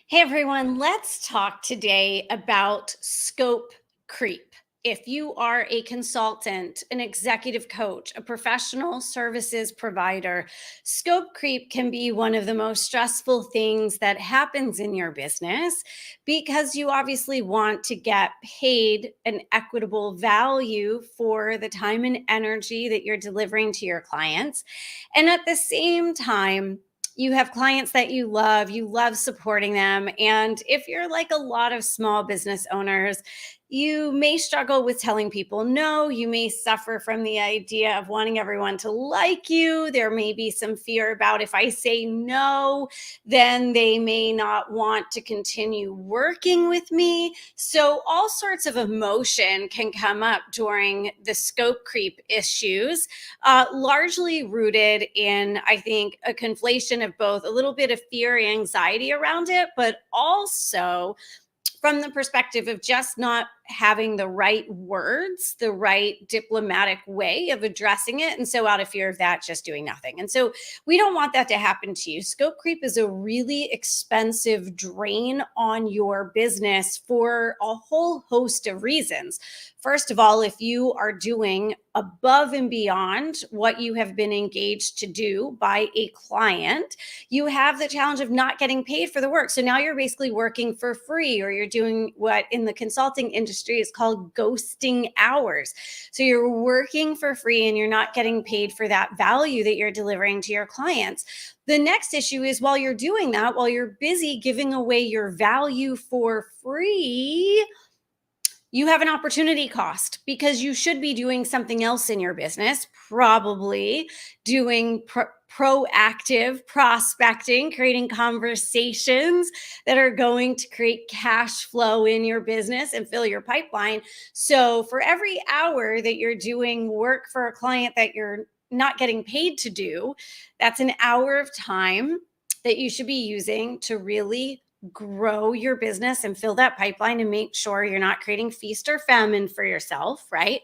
Hey everyone, let's talk today about scope creep. If you are a consultant, an executive coach, a professional services provider, scope creep can be one of the most stressful things that happens in your business because you obviously want to get paid an equitable value for the time and energy that you're delivering to your clients. And at the same time, you have clients that you love supporting them. And if you're like a lot of small business owners, you may struggle with telling people no. You may suffer from the idea of wanting everyone to like you. There may be some fear about if I say no, then they may not want to continue working with me. So, all sorts of emotion can come up during the scope creep issues, largely rooted in, I think, a conflation of both a little bit of fear and anxiety around it, but also from the perspective of just not having the right words, the right diplomatic way of addressing it. And so, out of fear of that, just doing nothing. And so, we don't want that to happen to you. Scope creep is a really expensive drain on your business for a whole host of reasons. First of all, if you are doing above and beyond what you have been engaged to do by a client, you have the challenge of not getting paid for the work. So now you're basically working for free, or you're doing what in the consulting industry is called ghosting hours. So you're working for free and you're not getting paid for that value that you're delivering to your clients. The next issue is while you're doing that, while you're busy giving away your value for free, you have an opportunity cost because you should be doing something else in your business, probably doing proactive prospecting, creating conversations that are going to create cash flow in your business and fill your pipeline. So, for every hour that you're doing work for a client that you're not getting paid to do, that's an hour of time that you should be using to really grow your business and fill that pipeline and make sure you're not creating feast or famine for yourself, right?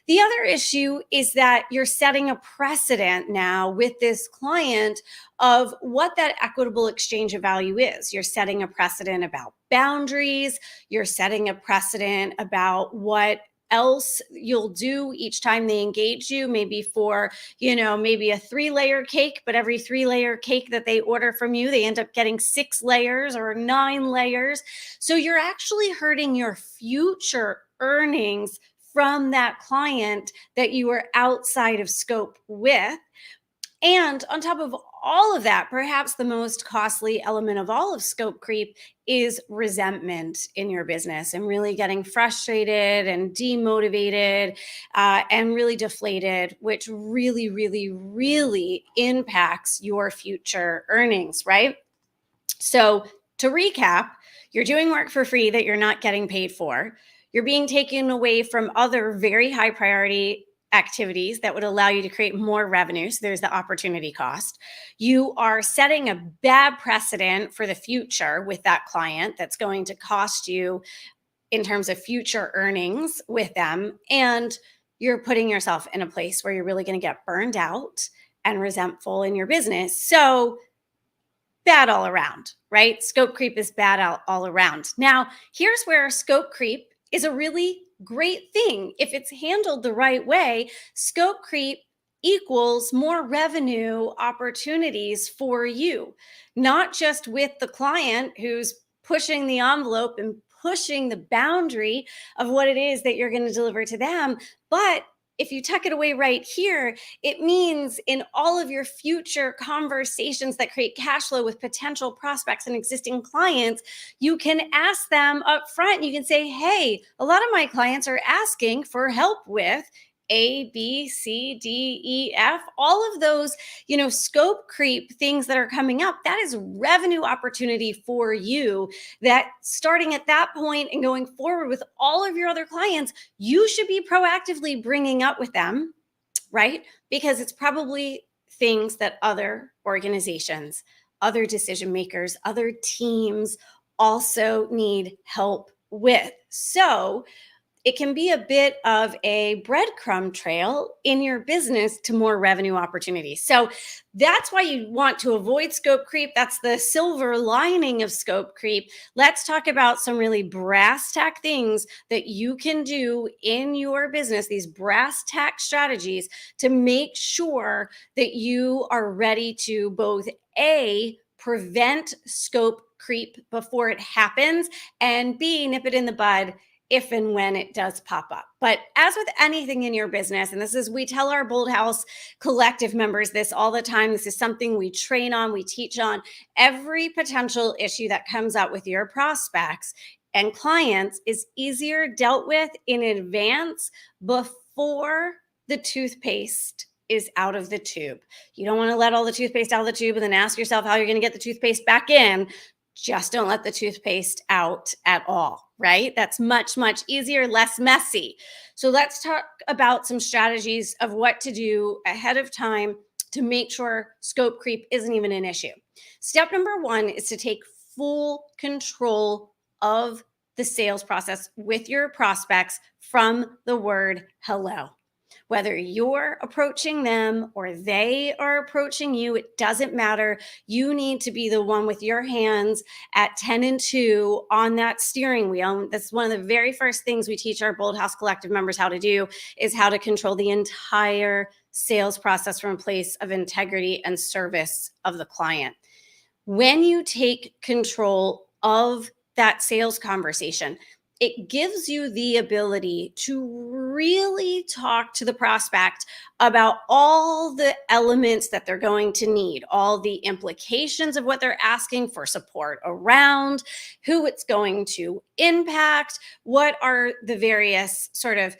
The other issue is that you're setting a precedent now with this client of what that equitable exchange of value is. You're setting a precedent about boundaries, you're setting a precedent about what else you'll do each time they engage you, maybe for, maybe a 3-layer cake, but every 3-layer cake that they order from you, they end up getting 6 layers or 9 layers. So you're actually hurting your future earnings from that client that you are outside of scope with. And on top of all of that, perhaps the most costly element of all of scope creep is resentment in your business and really getting frustrated and demotivated and really deflated, which really, really, really impacts your future earnings, right? So, to recap, you're doing work for free that you're not getting paid for. You're being taken away from other very high priority activities that would allow you to create more revenue. So there's the opportunity cost. You are setting a bad precedent for the future with that client that's going to cost you in terms of future earnings with them. And you're putting yourself in a place where you're really going to get burned out and resentful in your business. So, bad all around, right? Scope creep is bad all around. Now, here's where scope creep is a really great thing. If it's handled the right way, scope creep equals more revenue opportunities for you, not just with the client who's pushing the envelope and pushing the boundary of what it is that you're going to deliver to them, but if you tuck it away right here, it means in all of your future conversations that create cash flow with potential prospects and existing clients, you can ask them up front. You can say, hey, a lot of my clients are asking for help with A, B, C, D, E, F, all of those, scope creep things that are coming up. That is revenue opportunity for you that starting at that point and going forward with all of your other clients, you should be proactively bringing up with them, right? Because it's probably things that other organizations, other decision makers, other teams also need help with. So, it can be a bit of a breadcrumb trail in your business to more revenue opportunities. So that's why you want to avoid scope creep. That's the silver lining of scope creep. Let's talk about some really brass tack things that you can do in your business, these brass tack strategies to make sure that you are ready to both A, prevent scope creep before it happens, and B, nip it in the bud if and when it does pop up. But as with anything in your business, and this is, we tell our Bold House collective members this all the time. This is something we train on, we teach on. Every potential issue that comes up with your prospects and clients is easier dealt with in advance before the toothpaste is out of the tube. You don't want to let all the toothpaste out of the tube and then ask yourself how you're going to get the toothpaste back in. Just don't let the toothpaste out at all, right? That's much, much easier, less messy. So let's talk about some strategies of what to do ahead of time to make sure scope creep isn't even an issue. Step number one is to take full control of the sales process with your prospects from the word hello. Whether you're approaching them or they are approaching you, it doesn't matter. You need to be the one with your hands at 10 and 2 on that steering wheel. That's one of the very first things we teach our Bold House Collective members how to do, is how to control the entire sales process from a place of integrity and service of the client. When you take control of that sales conversation, it gives you the ability to really talk to the prospect about all the elements that they're going to need, all the implications of what they're asking for support around, who it's going to impact, what are the various sort of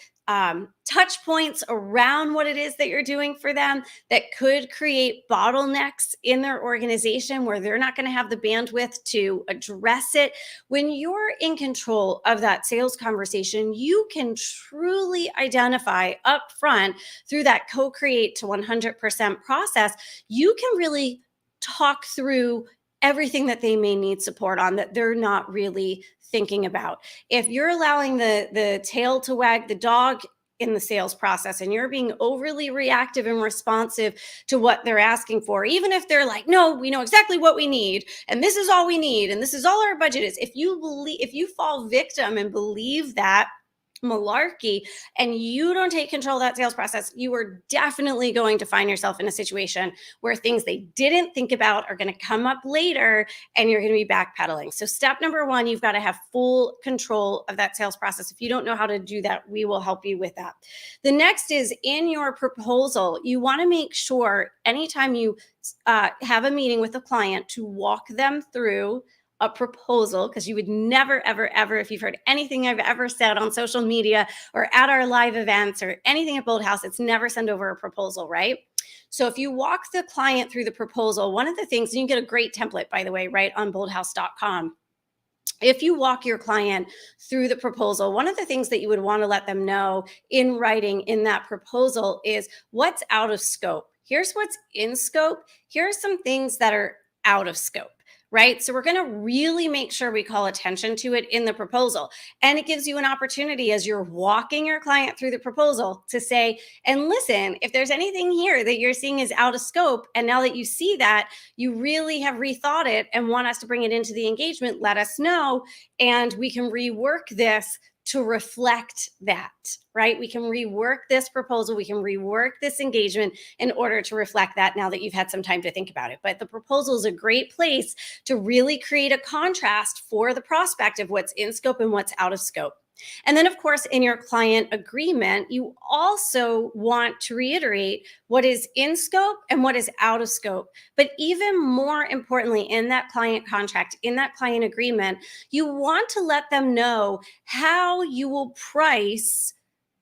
touch points around what it is that you're doing for them that could create bottlenecks in their organization where they're not going to have the bandwidth to address it. When you're in control of that sales conversation, you can truly identify up front through that co-create to 100% process. You can really talk through everything that they may need support on that they're not really thinking about. If you're allowing the tail to wag the dog in the sales process and you're being overly reactive and responsive to what they're asking for, even if they're like, no, we know exactly what we need and this is all we need and this is all our budget is, if you fall victim and believe that malarkey and you don't take control of that sales process, you are definitely going to find yourself in a situation where things they didn't think about are going to come up later and you're going to be backpedaling. So step number one, you've got to have full control of that sales process. If you don't know how to do that, we will help you with that. The next is in your proposal, you want to make sure anytime you have a meeting with a client to walk them through a proposal, because you would never, ever, ever, if you've heard anything I've ever said on social media or at our live events or anything at Bold House, it's never send over a proposal, right? So if you walk the client through the proposal, one of the things, and you can get a great template, by the way, right on boldhouse.com. If you walk your client through the proposal, one of the things that you would want to let them know in writing in that proposal is what's out of scope. Here's what's in scope. Here are some things that are out of scope. Right? So we're going to really make sure we call attention to it in the proposal. And it gives you an opportunity as you're walking your client through the proposal to say, and listen, if there's anything here that you're seeing is out of scope, and now that you see that, you really have rethought it and want us to bring it into the engagement, let us know. And we can rework this to reflect that, right? We can rework this proposal. We can rework this engagement in order to reflect that now that you've had some time to think about it. But the proposal is a great place to really create a contrast for the prospect of what's in scope and what's out of scope. And then, of course, in your client agreement, you also want to reiterate what is in scope and what is out of scope. But even more importantly, in that client contract, in that client agreement, you want to let them know how you will price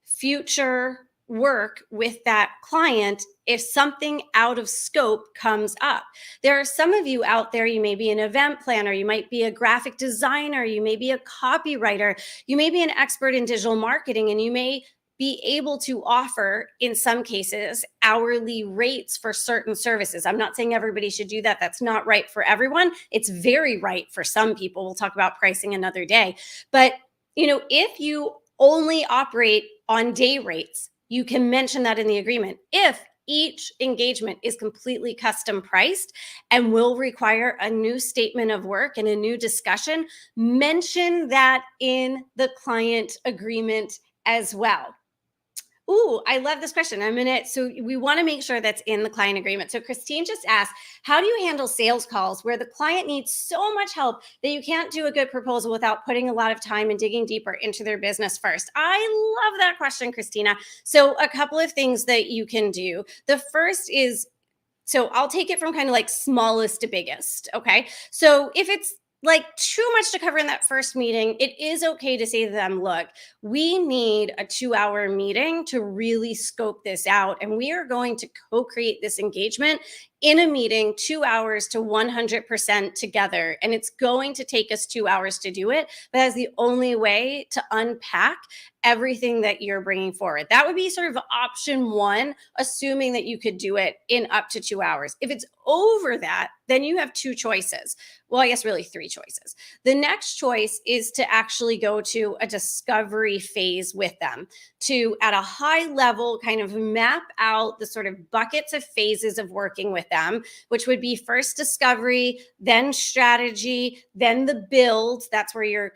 future work with that client if something out of scope comes up. There are some of you out there, you may be an event planner, you might be a graphic designer, you may be a copywriter, you may be an expert in digital marketing, and you may be able to offer, in some cases, hourly rates for certain services. I'm not saying everybody should do that. That's not right for everyone. It's very right for some people. We'll talk about pricing another day. But if you only operate on day rates, you can mention that in the agreement. If each engagement is completely custom priced and will require a new statement of work and a new discussion, mention that in the client agreement as well. Ooh, I love this question. So we want to make sure that's in the client agreement. So Christine just asked, how do you handle sales calls where the client needs so much help that you can't do a good proposal without putting a lot of time and digging deeper into their business first? I love that question, Christina. So a couple of things that you can do. The first is, so I'll take it from kind of like smallest to biggest. Okay. So if it's like too much to cover in that first meeting, it is okay to say to them, look, we need a 2 hour meeting to really scope this out. And we are going to co create this engagement in a meeting, 2 hours to 100% together. And it's going to take us 2 hours to do it. But that's the only way to unpack everything that you're bringing forward. That would be sort of option one, assuming that you could do it in up to 2 hours. If it's over that, then you have two choices. Well, I guess really three choices. The next choice is to actually go to a discovery phase with them, to at a high level kind of map out the sort of buckets of phases of working with them, which would be first discovery, then strategy, then the build. That's where you're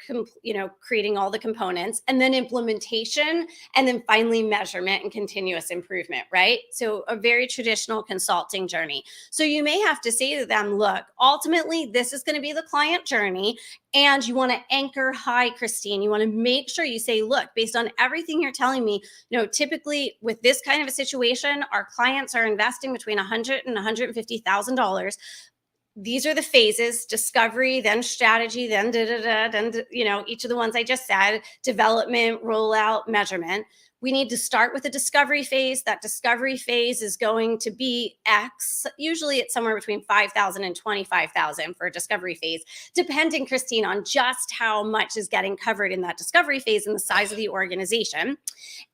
creating all the components, and then implementation, and then finally measurement and continuous improvement, right? So a very traditional consulting journey. So you may have to say to them, look, ultimately, this is going to be the client journey. And you want to anchor high, Christine. You want to make sure you say, look, based on everything you're telling me, typically with this kind of a situation, our clients are investing between $100,000 and $150,000. These are the phases: discovery, then strategy, then each of the ones I just said: development, rollout, measurement. We need to start with the discovery phase. That discovery phase is going to be X. Usually it's somewhere between 5,000 and 25,000 for a discovery phase, depending, Christine, on just how much is getting covered in that discovery phase and the size of the organization.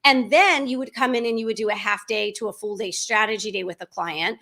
And then you would come in and you would do a half day to a full day strategy day with a client.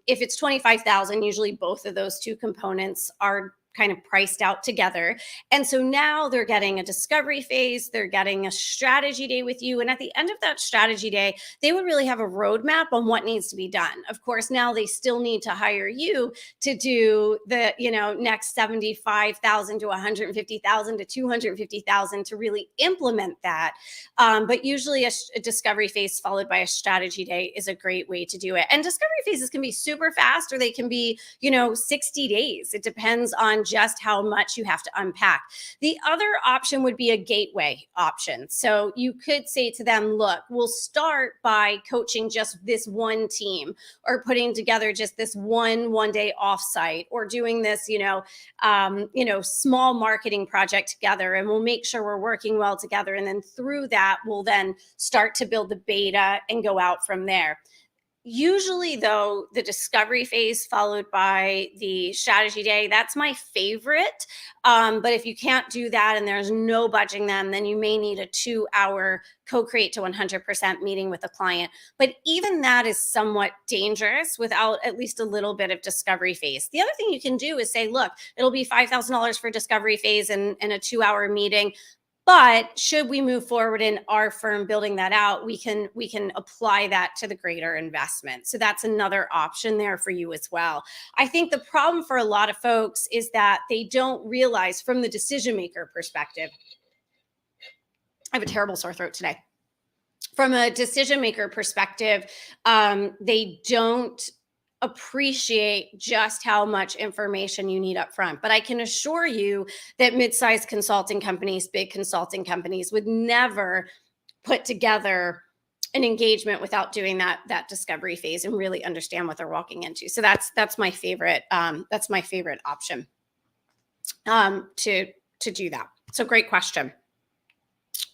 If it's 25,000, usually both of those two components are kind of priced out together. And so now they're getting a discovery phase, they're getting a strategy day with you. And at the end of that strategy day, they would really have a roadmap on what needs to be done. Of course, now they still need to hire you to do the, next 75,000 to 150,000 to 250,000 to really implement that. But usually a discovery phase followed by a strategy day is a great way to do it. And discovery phases can be super fast, or they can be, 60 days. It depends on just how much you have to unpack. The other option would be a gateway option. So you could say to them, look, we'll start by coaching just this one team, or putting together just this one day offsite, or doing this, small marketing project together. And we'll make sure we're working well together. And then through that, we'll then start to build the beta and go out from there. Usually, though, the discovery phase followed by the strategy day, that's my favorite. But if you can't do that and there's no budging them, then you may need a 2 hour co-create to 100% meeting with a client. But even that is somewhat dangerous without at least a little bit of discovery phase. The other thing you can do is say, look, it'll be $5,000 for discovery phase and a 2 hour meeting. But should we move forward in our firm building that out, we can apply that to the greater investment. So that's another option there for you as well. I think the problem for a lot of folks is that they don't realize, from the decision maker perspective, I have a terrible sore throat today. From a decision maker perspective, they don't appreciate just how much information you need up front. But I can assure you that mid-sized consulting companies, big consulting companies would never put together an engagement without doing that discovery phase and really understand what they're walking into. So that's my favorite. That's my favorite option to do that. So great question.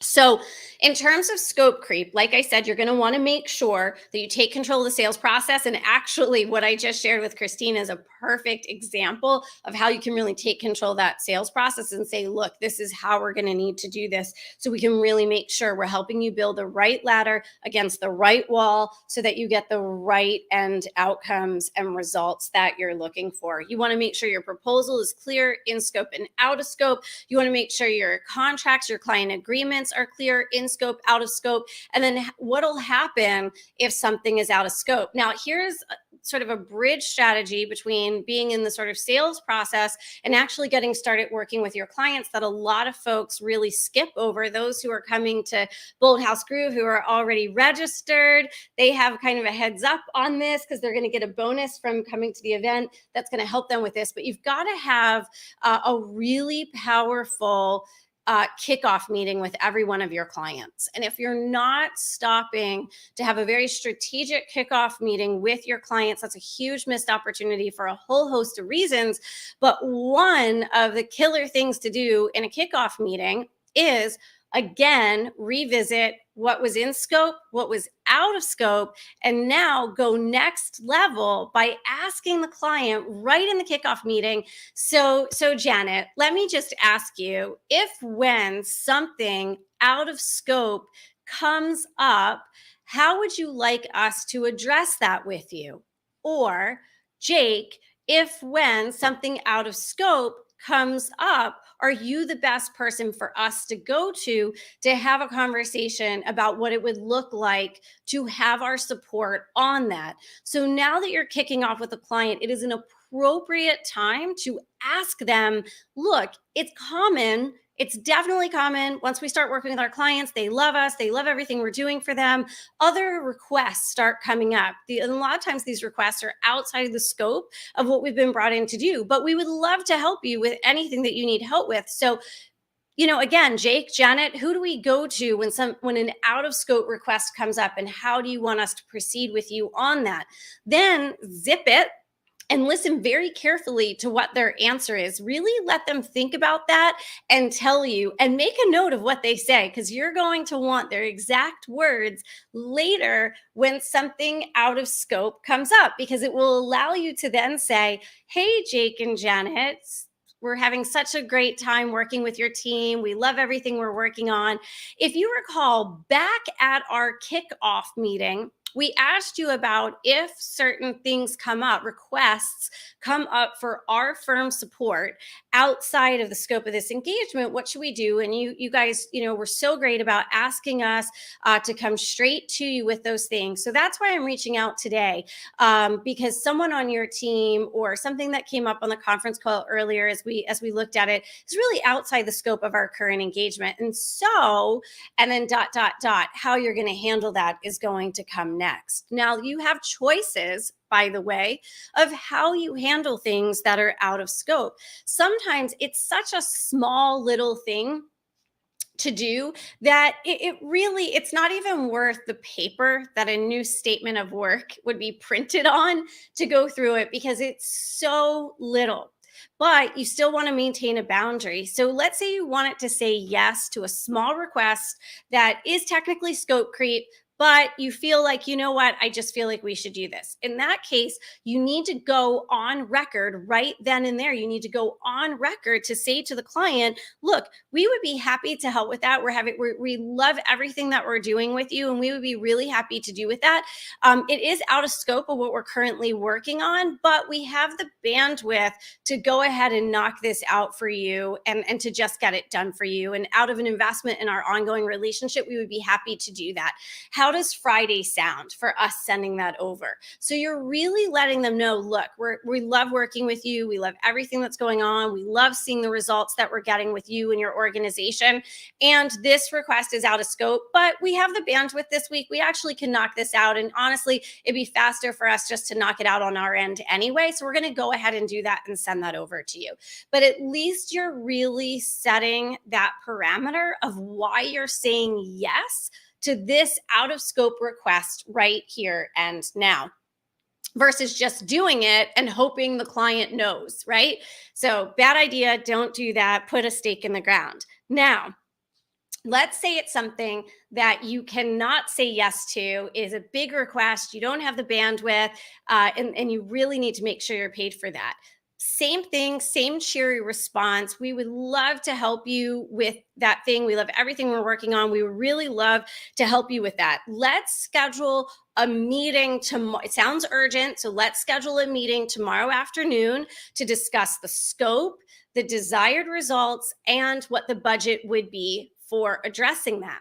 So in terms of scope creep, like I said, you're going to want to make sure that you take control of the sales process. And actually, what I just shared with Christine is a perfect example of how you can really take control of that sales process and say, look, this is how we're going to need to do this, so we can really make sure we're helping you build the right ladder against the right wall so that you get the right end outcomes and results that you're looking for. You want to make sure your proposal is clear, in scope and out of scope. You want to make sure your contracts, your client agreements assignments are clear, in scope, out of scope, and then what'll happen if something is out of scope. Now, here's sort of a bridge strategy between being in the sort of sales process and actually getting started working with your clients that a lot of folks really skip over. Those who are coming to Bold House Groove who are already registered, they have kind of a heads up on this because they're going to get a bonus from coming to the event that's going to help them with this. But you've got to have a really powerful kickoff meeting with every one of your clients. And if you're not stopping to have a very strategic kickoff meeting with your clients, that's a huge missed opportunity for a whole host of reasons. But one of the killer things to do in a kickoff meeting is, again, revisit what was in scope, what was out of scope, and now go next level by asking the client right in the kickoff meeting. So Janet, let me just ask you, if when something out of scope comes up, how would you like us to address that with you? Or Jake, if when something out of scope comes up, are you the best person for us to go to have a conversation about what it would look like to have our support on that? So now that you're kicking off with a client, it is an appropriate time to ask them, look, it's common. It's definitely common. Once we start working with our clients, they love us. They love everything we're doing for them. Other requests start coming up. And a lot of times these requests are outside of the scope of what we've been brought in to do, but we would love to help you with anything that you need help with. So, again, Jake, Janet, who do we go to when an out of scope request comes up, and how do you want us to proceed with you on that? Then zip it and listen very carefully to what their answer is. Really let them think about that and tell you, and make a note of what they say, because you're going to want their exact words later when something out of scope comes up, because it will allow you to then say, hey, Jake and Janet, we're having such a great time working with your team. We love everything we're working on. If you recall, back at our kickoff meeting, we asked you about if certain things come up, requests come up for our firm support outside of the scope of this engagement, what should we do? And you guys, were so great about asking us to come straight to you with those things. So that's why I'm reaching out today, because someone on your team or something that came up on the conference call earlier as we looked at it is really outside the scope of our current engagement. And then ... how you're going to handle that is going to come next. Now, you have choices, by the way, of how you handle things that are out of scope. Sometimes it's such a small little thing to do that it's not even worth the paper that a new statement of work would be printed on to go through it, because it's so little. But you still want to maintain a boundary. So let's say you want it to say yes to a small request that is technically scope creep, but you feel like, you know what, I just feel like we should do this. In that case, you need to go on record right then and there. You need to go on record to say to the client, look, we would be happy to help with that. We love everything that we're doing with you, and we would be really happy to do with that. It is out of scope of what we're currently working on, but we have the bandwidth to go ahead and knock this out for you and to just get it done for you. And out of an investment in our ongoing relationship, we would be happy to do that. How does Friday sound for us sending that over? So you're really letting them know, look, we love working with you. We love everything that's going on. We love seeing the results that we're getting with you and your organization. And this request is out of scope, but we have the bandwidth this week. We actually can knock this out. And honestly, it'd be faster for us just to knock it out on our end anyway. So we're going to go ahead and do that and send that over to you. But at least you're really setting that parameter of why you're saying yes to this out of scope request right here and now, versus just doing it and hoping the client knows, right? So bad idea. Don't do that. Put a stake in the ground. Now, let's say it's something that you cannot say yes to, is a big request. You don't have the bandwidth, and you really need to make sure you're paid for that. Same thing, same cheery response. We would love to help you with that thing. We love everything we're working on. We would really love to help you with that. Let's schedule a meeting tomorrow. It sounds urgent, so let's schedule a meeting tomorrow afternoon to discuss the scope, the desired results, and what the budget would be for addressing that.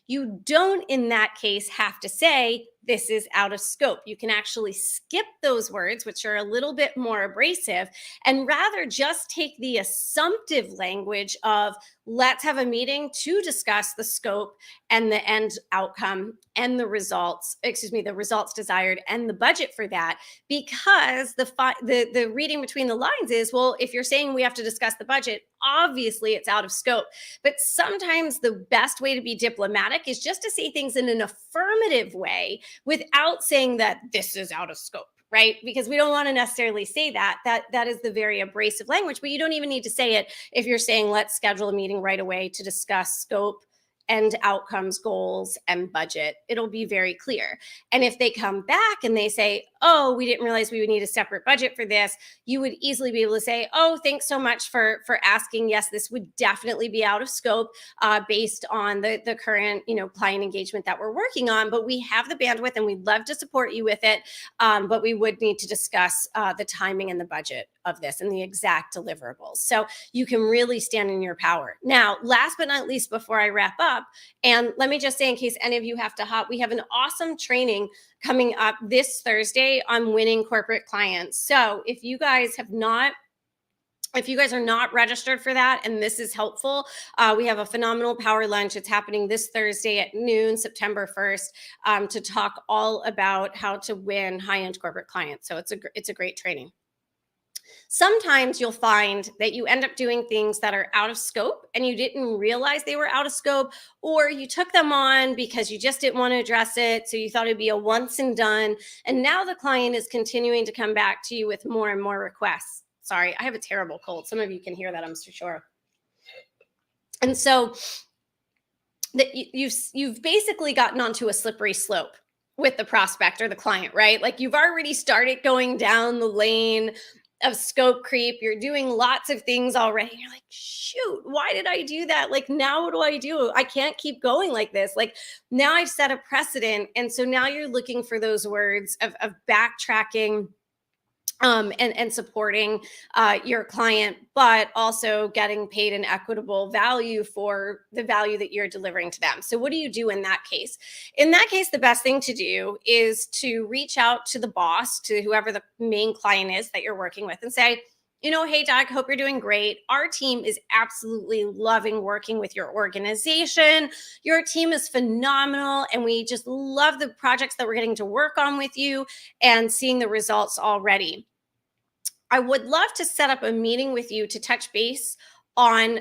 You don't, in that case, have to say, this is out of scope. You can actually skip those words, which are a little bit more abrasive, and rather just take the assumptive language of, let's have a meeting to discuss the scope and the end outcome and the results, the results desired and the budget for that. Because the reading between the lines is, well, if you're saying we have to discuss the budget, obviously it's out of scope. But sometimes the best way to be diplomatic is just to say things in an affirmative way without saying that this is out of scope, right? Because we don't want to necessarily say that is the very abrasive language. But you don't even need to say it if you're saying, let's schedule a meeting right away to discuss scope and outcomes, goals, and budget. It'll be very clear. And if they come back and they say, oh, we didn't realize we would need a separate budget for this, you would easily be able to say, oh, thanks so much for asking. Yes, this would definitely be out of scope based on the current client engagement that we're working on, but we have the bandwidth and we'd love to support you with it. But we would need to discuss the timing and the budget of this and the exact deliverables. So you can really stand in your power. Now, last but not least, before I wrap up, and let me just say, in case any of you have to hop, we have an awesome training coming up this Thursday on winning corporate clients. So if you guys are not registered for that and this is helpful, we have a phenomenal power lunch. It's happening this Thursday at noon, September 1st, to talk all about how to win high-end corporate clients. So it's a great training. Sometimes you'll find that you end up doing things that are out of scope and you didn't realize they were out of scope, or you took them on because you just didn't want to address it. So you thought it'd be a once and done. And now the client is continuing to come back to you with more and more requests. Sorry, I have a terrible cold. Some of you can hear that, I'm sure. And so that you've basically gotten onto a slippery slope with the prospect or the client, right? Like you've already started going down the lane of scope creep. You're doing lots of things already. You're like, shoot, why did I do that? Like, now what do I do? I can't keep going like this. Like, now I've set a precedent. And so now you're looking for those words of backtracking and supporting your client, but also getting paid an equitable value for the value that you're delivering to them. So what do you do in that case? In that case, the best thing to do is to reach out to the boss, to whoever the main client is that you're working with, and say, hey, Doc, hope you're doing great. Our team is absolutely loving working with your organization. Your team is phenomenal, and we just love the projects that we're getting to work on with you and seeing the results already. I would love to set up a meeting with you to touch base on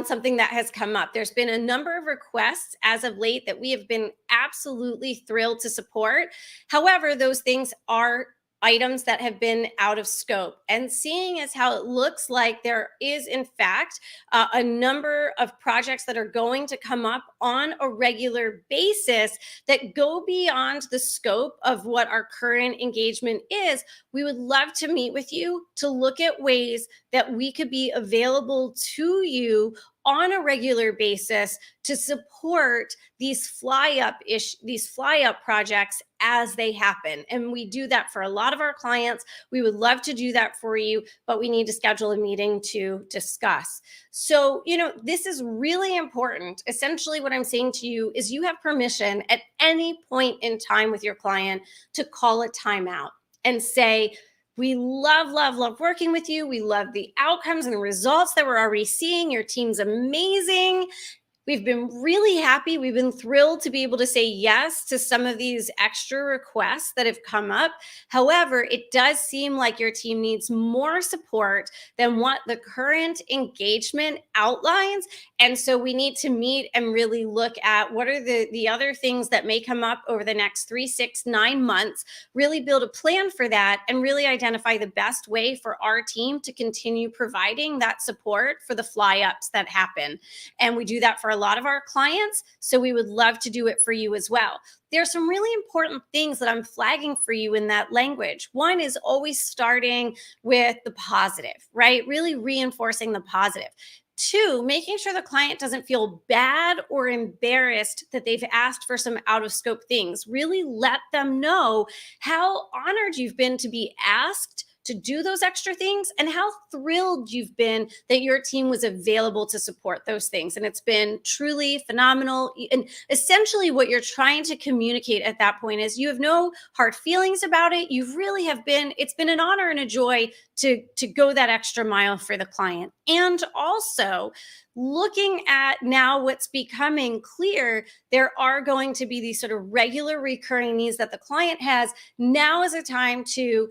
something that has come up. There's been a number of requests as of late that we have been absolutely thrilled to support. However, those things are items that have been out of scope, and seeing as how it looks like there is in fact a number of projects that are going to come up on a regular basis that go beyond the scope of what our current engagement is, we would love to meet with you to look at ways that we could be available to you on a regular basis to support these fly up projects as they happen. And we do that for a lot of our clients. We would love to do that for you, but we need to schedule a meeting to discuss. So, this is really important. Essentially, what I'm saying to you is you have permission at any point in time with your client to call a timeout and say, we love working with you. We love the outcomes and the results that we're already seeing. Your team's amazing. We've been really happy. We've been thrilled to be able to say yes to some of these extra requests that have come up. However, it does seem like your team needs more support than what the current engagement outlines. And so we need to meet and really look at what are the other things that may come up over the next 3, 6, 9 months, really build a plan for that, and really identify the best way for our team to continue providing that support for the fly ups that happen. And we do that for a lot of our clients, so we would love to do it for you as well. There's some really important things that I'm flagging for you in that language. One is always starting with the positive, right? Really reinforcing the positive. 2, making sure the client doesn't feel bad or embarrassed that they've asked for some out of scope things. Really let them know how honored you've been to be asked to do those extra things, and how thrilled you've been that your team was available to support those things. And it's been truly phenomenal. And essentially, what you're trying to communicate at that point is you have no hard feelings about it. You really have been, it's been an honor and a joy to go that extra mile for the client. And also, looking at now what's becoming clear, there are going to be these sort of regular recurring needs that the client has. Now is a time to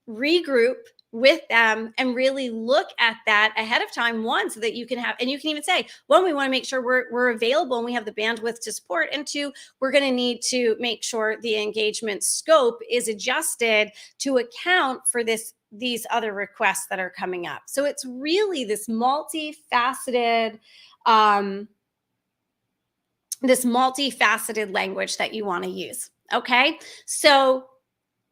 regroup with them and really look at that ahead of time. One, so that you can have, and you can even say, one, we want to make sure we're available and we have the bandwidth to support. And two, we're going to need to make sure the engagement scope is adjusted to account for these other requests that are coming up. So it's really um, this multifaceted language that you want to use. Okay. So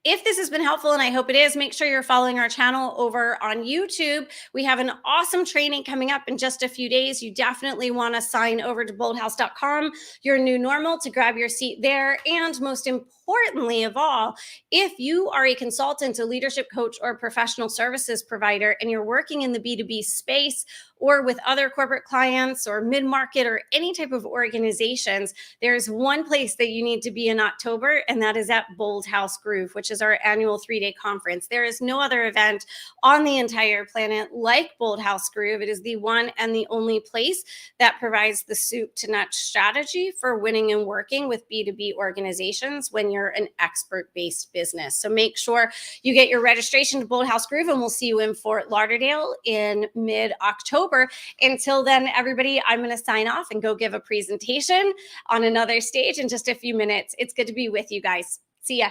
if this has been helpful, and I hope it is, make sure you're following our channel over on YouTube. We have an awesome training coming up in just a few days. You definitely want to sign over to boldhouse.com, your new normal, to grab your seat there. And most importantly of all, if you are a consultant, a leadership coach, or a professional services provider, and you're working in the B2B space or with other corporate clients or mid-market or any type of organizations, there's one place that you need to be in October, and that is at Bold House Groove, which is our annual 3-day conference. There is no other event on the entire planet like Bold House Groove. It is the one and the only place that provides the soup to nuts strategy for winning and working with B2B organizations when you're an expert-based business. So make sure you get your registration to Bold House Groove, and we'll see you in Fort Lauderdale in mid-October. Until then, everybody, I'm going to sign off and go give a presentation on another stage in just a few minutes. It's good to be with you guys. See ya.